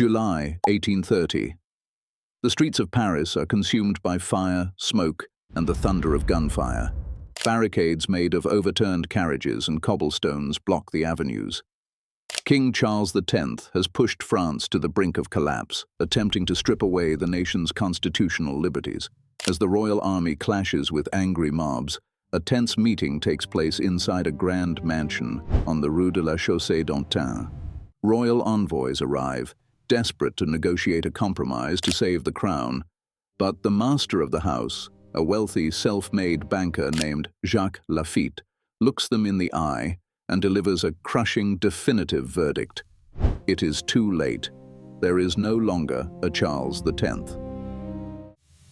July 1830. The streets of Paris are consumed by fire, smoke, and the thunder of gunfire. Barricades made of overturned carriages and cobblestones block the avenues. King Charles X has pushed France to the brink of collapse, attempting to strip away the nation's constitutional liberties. As the royal army clashes with angry mobs, a tense meeting takes place inside a grand mansion on the Rue de la Chaussée-d'Antin. Royal envoys arrive, desperate to negotiate a compromise to save the crown. But the master of the house, a wealthy, self-made banker named Jacques Laffitte, looks them in the eye and delivers a crushing, definitive verdict. It is too late. There is no longer a Charles X.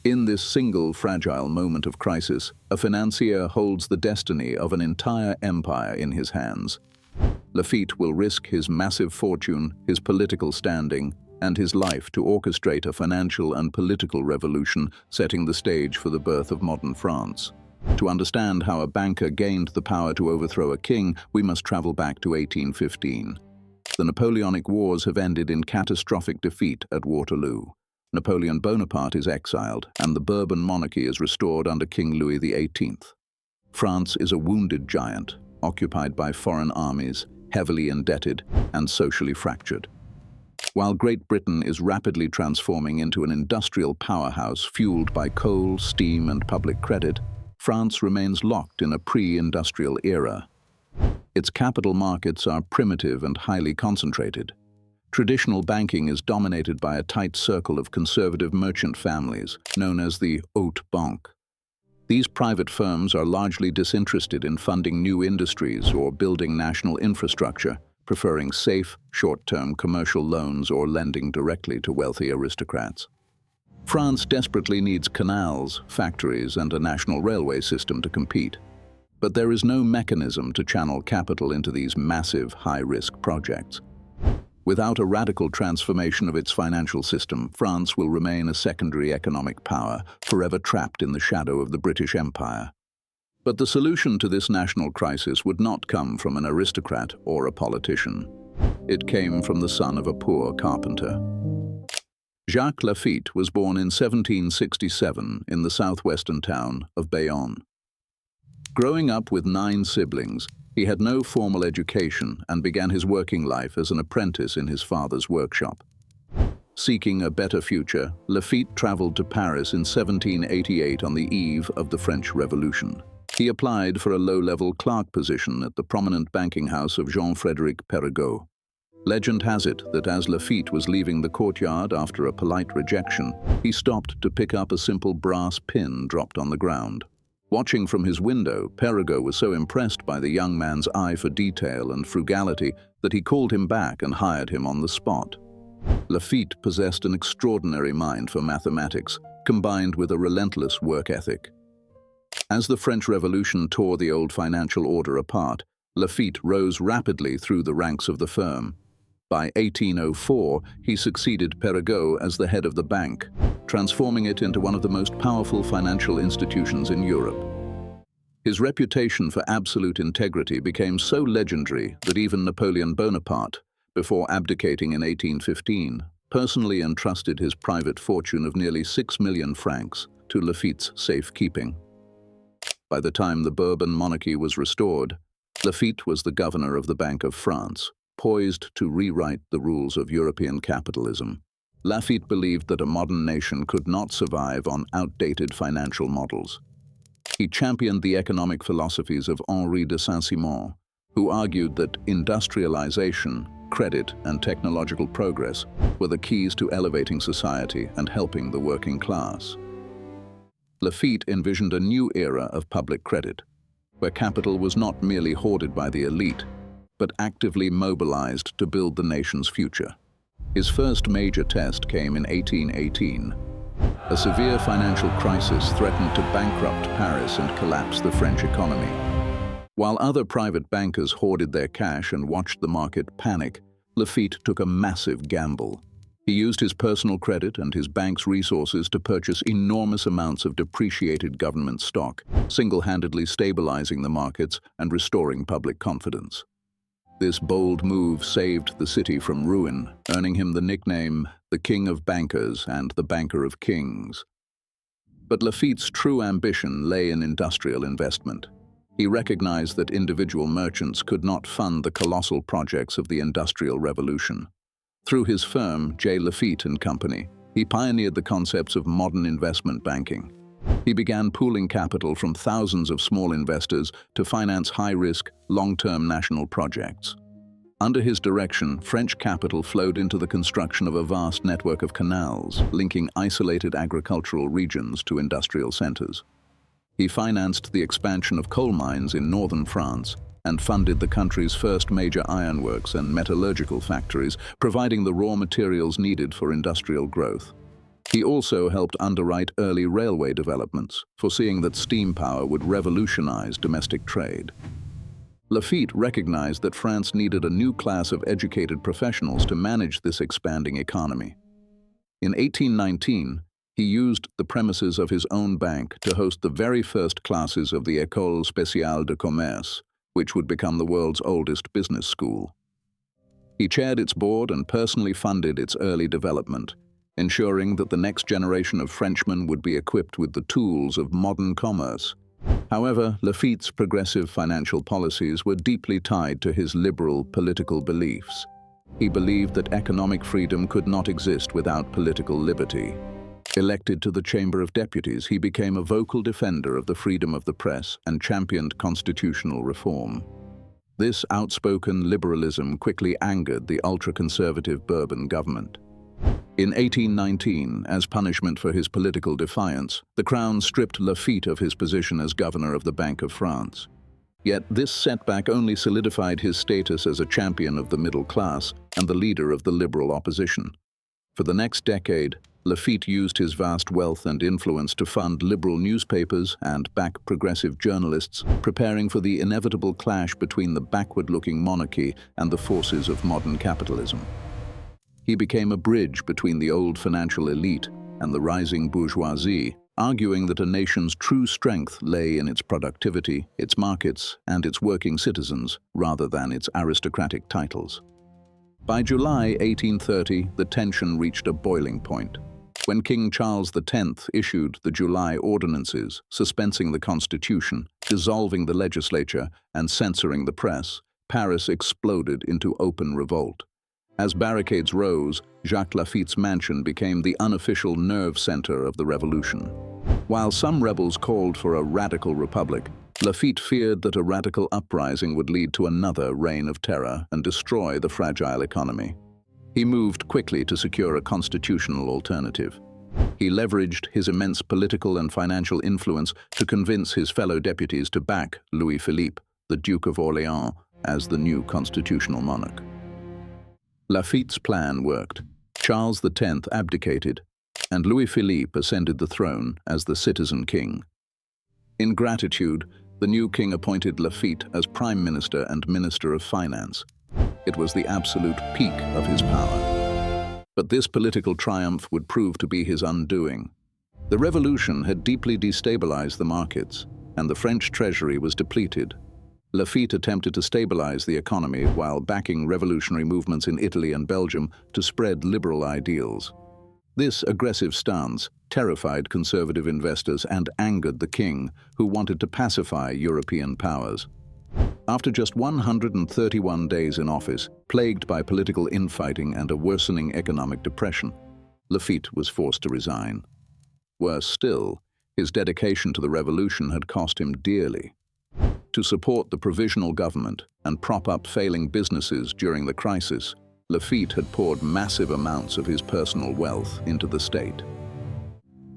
In this single fragile moment of crisis, a financier holds the destiny of an entire empire in his hands. Laffitte will risk his massive fortune, his political standing, and his life to orchestrate a financial and political revolution, setting the stage for the birth of modern France. To understand how a banker gained the power to overthrow a king, we must travel back to 1815. The Napoleonic Wars have ended in catastrophic defeat at Waterloo. Napoleon Bonaparte is exiled, and the Bourbon monarchy is restored under King Louis XVIII. France is a wounded giant, occupied by foreign armies, heavily indebted, and socially fractured. While Great Britain is rapidly transforming into an industrial powerhouse fueled by coal, steam, and public credit, France remains locked in a pre-industrial era. Its capital markets are primitive and highly concentrated. Traditional banking is dominated by a tight circle of conservative merchant families, known as the haute banque. These private firms are largely disinterested in funding new industries or building national infrastructure, preferring safe, short-term commercial loans or lending directly to wealthy aristocrats. France desperately needs canals, factories, and a national railway system to compete. But there is no mechanism to channel capital into these massive, high-risk projects. Without a radical transformation of its financial system, France will remain a secondary economic power, forever trapped in the shadow of the British Empire. But the solution to this national crisis would not come from an aristocrat or a politician. It came from the son of a poor carpenter. Jacques Laffitte was born in 1767 in the southwestern town of Bayonne. Growing up with 9 siblings, he had no formal education and began his working life as an apprentice in his father's workshop. Seeking a better future, Laffitte traveled to Paris in 1788 on the eve of the French Revolution. He applied for a low-level clerk position at the prominent banking house of Jean-Frédéric Perregaux. Legend has it that as Laffitte was leaving the courtyard after a polite rejection, he stopped to pick up a simple brass pin dropped on the ground. Watching from his window, Perregaux was so impressed by the young man's eye for detail and frugality that he called him back and hired him on the spot. Laffitte possessed an extraordinary mind for mathematics, combined with a relentless work ethic. As the French Revolution tore the old financial order apart, Laffitte rose rapidly through the ranks of the firm. By 1804, he succeeded Perregaux as the head of the bank, transforming it into one of the most powerful financial institutions in Europe. His reputation for absolute integrity became so legendary that even Napoleon Bonaparte, before abdicating in 1815, personally entrusted his private fortune of nearly 6 million francs to Laffitte's safekeeping. By the time the Bourbon monarchy was restored, Laffitte was the governor of the Bank of France, poised to rewrite the rules of European capitalism. Laffitte believed that a modern nation could not survive on outdated financial models. He championed the economic philosophies of Henri de Saint-Simon, who argued that industrialization, credit, and technological progress were the keys to elevating society and helping the working class. Laffitte envisioned a new era of public credit, where capital was not merely hoarded by the elite, but actively mobilized to build the nation's future. His first major test came in 1818. A severe financial crisis threatened to bankrupt Paris and collapse the French economy. While other private bankers hoarded their cash and watched the market panic, Laffitte took a massive gamble. He used his personal credit and his bank's resources to purchase enormous amounts of depreciated government stock, single-handedly stabilizing the markets and restoring public confidence. This bold move saved the city from ruin, earning him the nickname the King of Bankers and the Banker of Kings. But Laffitte's true ambition lay in industrial investment. He recognized that individual merchants could not fund the colossal projects of the Industrial Revolution. Through his firm, J. Laffitte and Company, he pioneered the concepts of modern investment banking. He began pooling capital from thousands of small investors to finance high-risk, long-term national projects. Under his direction, French capital flowed into the construction of a vast network of canals, linking isolated agricultural regions to industrial centers. He financed the expansion of coal mines in northern France and funded the country's first major ironworks and metallurgical factories, providing the raw materials needed for industrial growth. He also helped underwrite early railway developments, foreseeing that steam power would revolutionize domestic trade. Laffitte recognized that France needed a new class of educated professionals to manage this expanding economy. In 1819, he used the premises of his own bank to host the very first classes of the École Spéciale de Commerce, which would become the world's oldest business school. He chaired its board and personally funded its early development, ensuring that the next generation of Frenchmen would be equipped with the tools of modern commerce. However, Laffitte's progressive financial policies were deeply tied to his liberal political beliefs. He believed that economic freedom could not exist without political liberty. Elected to the Chamber of Deputies, he became a vocal defender of the freedom of the press and championed constitutional reform. This outspoken liberalism quickly angered the ultra-conservative Bourbon government. In 1819, as punishment for his political defiance, the Crown stripped Laffitte of his position as governor of the Bank of France. Yet this setback only solidified his status as a champion of the middle class and the leader of the liberal opposition. For the next decade, Laffitte used his vast wealth and influence to fund liberal newspapers and back progressive journalists, preparing for the inevitable clash between the backward-looking monarchy and the forces of modern capitalism. He became a bridge between the old financial elite and the rising bourgeoisie, arguing that a nation's true strength lay in its productivity, its markets, and its working citizens, rather than its aristocratic titles. By July 1830, the tension reached a boiling point. When King Charles X issued the July Ordinances, suspending the Constitution, dissolving the legislature, and censoring the press, Paris exploded into open revolt. As barricades rose, Jacques Laffitte's mansion became the unofficial nerve center of the revolution. While some rebels called for a radical republic, Laffitte feared that a radical uprising would lead to another reign of terror and destroy the fragile economy. He moved quickly to secure a constitutional alternative. He leveraged his immense political and financial influence to convince his fellow deputies to back Louis-Philippe, the Duke of Orléans, as the new constitutional monarch. Laffitte's plan worked. Charles X abdicated, and Louis-Philippe ascended the throne as the citizen king. In gratitude, the new king appointed Laffitte as Prime Minister and Minister of Finance. It was the absolute peak of his power. But this political triumph would prove to be his undoing. The revolution had deeply destabilized the markets, and the French treasury was depleted. Laffitte attempted to stabilize the economy while backing revolutionary movements in Italy and Belgium to spread liberal ideals. This aggressive stance terrified conservative investors and angered the king, who wanted to pacify European powers. After just 131 days in office, plagued by political infighting and a worsening economic depression, Laffitte was forced to resign. Worse still, his dedication to the revolution had cost him dearly. To support the provisional government and prop up failing businesses during the crisis, Laffitte had poured massive amounts of his personal wealth into the state.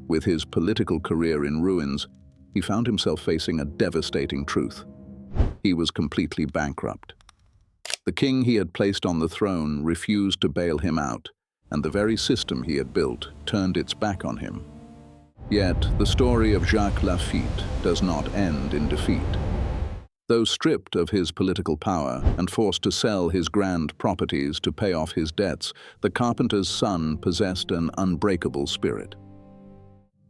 With his political career in ruins, he found himself facing a devastating truth. He was completely bankrupt. The king he had placed on the throne refused to bail him out, and the very system he had built turned its back on him. Yet, the story of Jacques Laffitte does not end in defeat. Though stripped of his political power and forced to sell his grand properties to pay off his debts, the carpenter's son possessed an unbreakable spirit.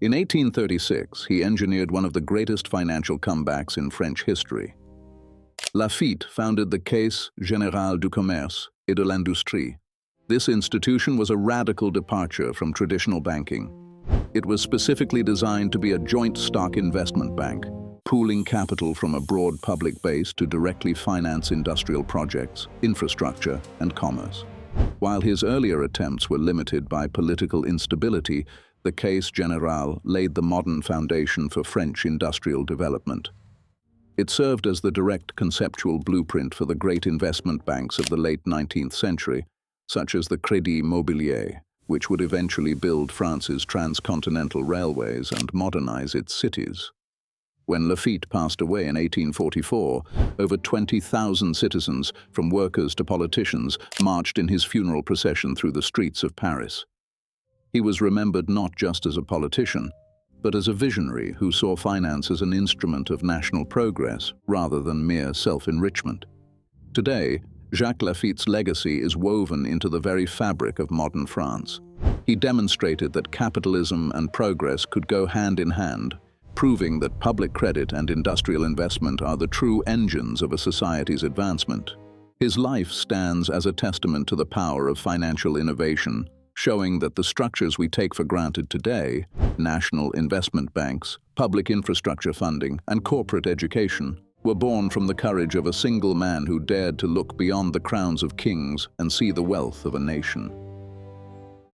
In 1836, he engineered one of the greatest financial comebacks in French history. Laffitte founded the Caisse Générale du Commerce et de l'Industrie. This institution was a radical departure from traditional banking. It was specifically designed to be a joint stock investment bank, pooling capital from a broad public base to directly finance industrial projects, infrastructure, and commerce. While his earlier attempts were limited by political instability, the Caisse Générale laid the modern foundation for French industrial development. It served as the direct conceptual blueprint for the great investment banks of the late 19th century, such as the Crédit Mobilier, which would eventually build France's transcontinental railways and modernize its cities. When Laffitte passed away in 1844, over 20,000 citizens, from workers to politicians, marched in his funeral procession through the streets of Paris. He was remembered not just as a politician, but as a visionary who saw finance as an instrument of national progress rather than mere self-enrichment. Today, Jacques Laffitte's legacy is woven into the very fabric of modern France. He demonstrated that capitalism and progress could go hand in hand, proving that public credit and industrial investment are the true engines of a society's advancement. His life stands as a testament to the power of financial innovation, showing that the structures we take for granted today, national investment banks, public infrastructure funding, and corporate education, were born from the courage of a single man who dared to look beyond the crowns of kings and see the wealth of a nation.